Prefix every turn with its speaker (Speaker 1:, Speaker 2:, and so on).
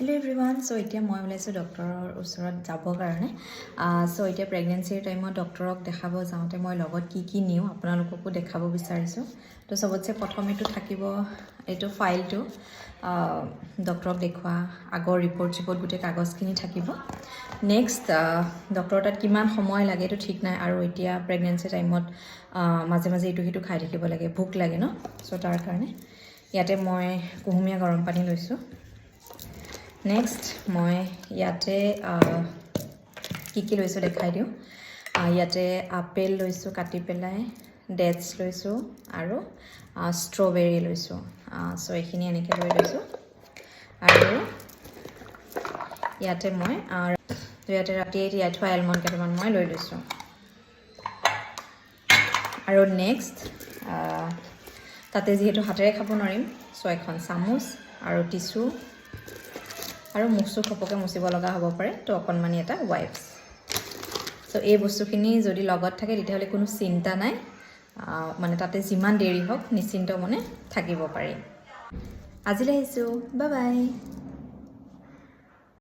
Speaker 1: Hello everyone, so এতিয়া মই ওলাইছো ডক্টৰৰ ওচৰত যাব কাৰণে সো এতিয়া প্ৰেগনেন্সিৰ টাইমত ডক্টৰক দেখাব যাওঁতে মই লগত কি নিও আপোনালোককো দেখাব বিচাৰিছো তো সবতছে প্ৰথমেটো থাকিব এইটো ফাইলটো ডক্টৰক দেখুৱা আগৰ ৰিপৰ্ট গোটেই কাগজখিনি থাকিব নেক্সট ডক্টৰ তাত কিমান সময় লাগে তো ঠিক নাই আৰু এতিয়া প্ৰেগনেন্সি টাইমত মাজে মাজে ইটো হিটো খাই থাকিব লাগে ভোক লাগে ন সো তাৰ কাৰণে ইয়াতে মই কুহুমীয়া গৰম পানী লৈছো Next, মই ইয়াতে কি লৈছো দেখাই দিও ইয়াতে আপেল লৈছো কাটি পেলাই ডেটস লৈছো আৰু ষ্ট্ৰবেৰী লৈছো সো এইখিনি এনেকৈ লৈ লৈছো আৰু ইয়াতে মই ইয়াতে ৰাতি তিয়াই থোৱা এলমণ্ড কেইটামান মই লৈ লৈছো আৰু নেক্সট তাতে যিহেতু হাতেৰে খাব নোৱাৰিম সো এখন চামুচ আৰু টিস্যু আৰু মুখটো খপকে মুচিব লগা হ'ব পাৰে তো অকনমানি এটা ওয়াইপস সো এই বস্তুখিনি যদি লগত থাকে তেতিয়াহলে কোনো চিন্তা নাই মানে তাতে যিমান দেৰি হওক নিশ্চিন্ত মনে থাকিব পাৰি আজিলৈ আহিছো বাই বাই